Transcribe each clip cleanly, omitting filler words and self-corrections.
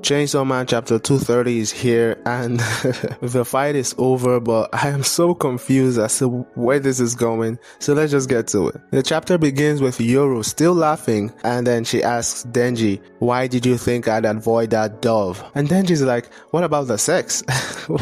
Chainsaw Man chapter 230 is here and the fight is over, but I am so confused as to where this is going, so let's just get to it. The chapter begins with Yoru still laughing, and then she asks Denji, why did you think I'd avoid that dove? And Denji's like, what about the sex?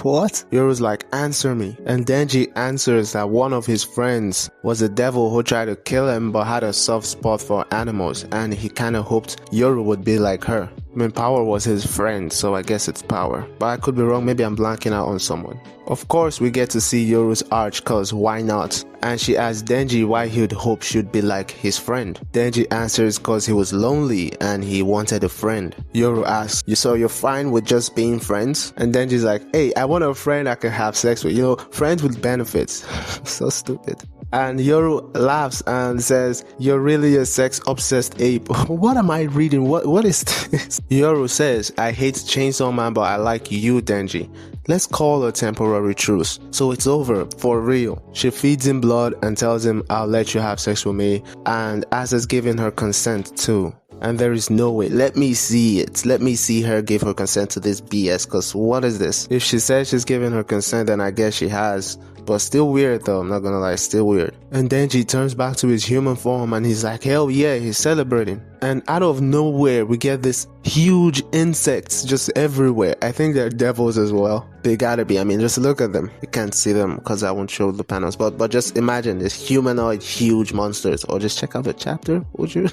What? Yoru's like, answer me. And Denji answers that one of his friends was a devil who tried to kill him but had a soft spot for animals, and he kinda hoped Yoru would be like her. I mean, Power was his friend, so I guess it's Power. But I could be wrong, maybe I'm blanking out on someone. Of course, we get to see Yoru's arch, cause why not? And she asks Denji why he'd hope she'd be like his friend. Denji answers cause he was lonely and he wanted a friend. Yoru asks, so you're fine with just being friends? And Denji's like, hey, I want a friend I can have sex with, friends with benefits. So stupid. And Yoru laughs and says, you're really a sex-obsessed ape. What am I reading? What is this? Yoru says, I hate Chainsaw Man, but I like you, Denji. Let's call a temporary truce. So it's over, for real. She feeds him blood and tells him, I'll let you have sex with me. And ASA's giving her consent too. And there is no way. Let me see it. Let me see her give her consent to this BS, because what is this? If she says she's giving her consent, then I guess she has. But still weird though, I'm not gonna lie, still weird. And Denji turns back to his human form and he's like, hell yeah, he's celebrating. And out of nowhere, we get this huge insects just everywhere. I think they're devils as well. They gotta be. I mean, just look at them. You can't see them because I won't show the panels. But just imagine this humanoid, huge monsters. Or just check out the chapter, would you?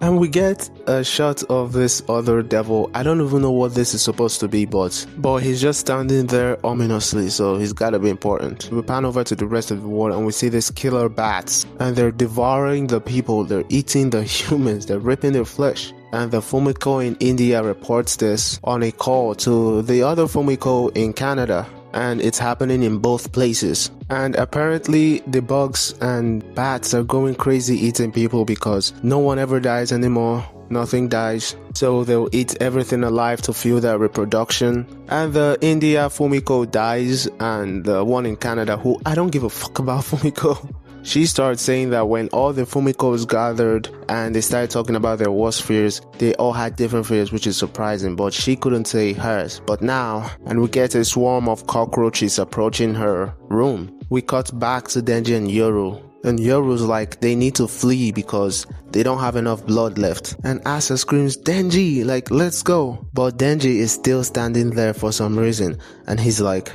And we get a shot of this other devil. I don't even know what this is supposed to be, but he's just standing there ominously, so he's gotta be important. We pan over to the rest of the world and we see these killer bats. And they're devouring the people. They're eating the humans. They're ripping their flesh. And the Fumiko in India reports this on a call to the other Fumiko in Canada. And it's happening in both places. And apparently the bugs and bats are going crazy eating people because no one ever dies anymore. Nothing dies. So they'll eat everything alive to fuel their reproduction. And the India Fumiko dies, and the one in Canada, who I don't give a fuck about Fumiko. She starts saying that when all the Fumikos gathered and they started talking about their worst fears, they all had different fears, which is surprising, but she couldn't say hers. But now, and we get a swarm of cockroaches approaching her room. We cut back to Denji and Yoru. And Yoru's like, they need to flee because they don't have enough blood left. And ASA screams, Denji, like, let's go. But Denji is still standing there for some reason. And he's like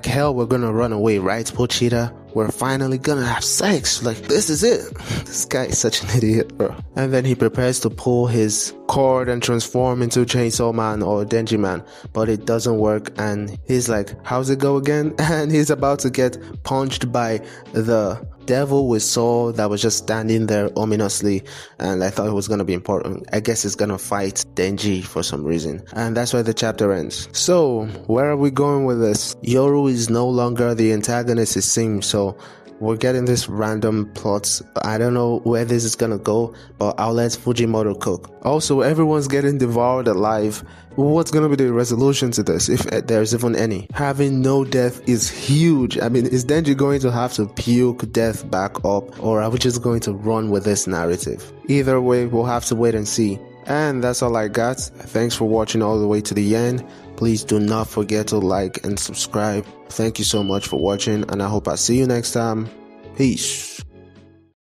hell, we're gonna run away, right, Pochita? We're finally gonna have sex. Like, this is it. This guy is such an idiot, bro. And then he prepares to pull his cord and transform into Chainsaw Man or Denji Man. But it doesn't work. And he's like, how's it go again? And he's about to get punched by the devil we saw that was just standing there ominously, and I thought it was gonna be important. I guess it's gonna fight Denji for some reason, and that's why the chapter ends. So where are we going with this? Yoru is no longer the antagonist, it seems, so we're getting this random plots. I don't know where this is gonna go, but I'll let Fujimoto cook. Also, everyone's getting devoured alive. What's gonna be the resolution to this, if there's even any? Having no death is huge. I mean, is Denji going to have to puke death back up, or are we just going to run with this narrative? Either way, we'll have to wait and see. And that's all I got. Thanks for watching all the way to the end. Please do not forget to like and subscribe. Thank you so much for watching, and I hope I see you next time. Peace.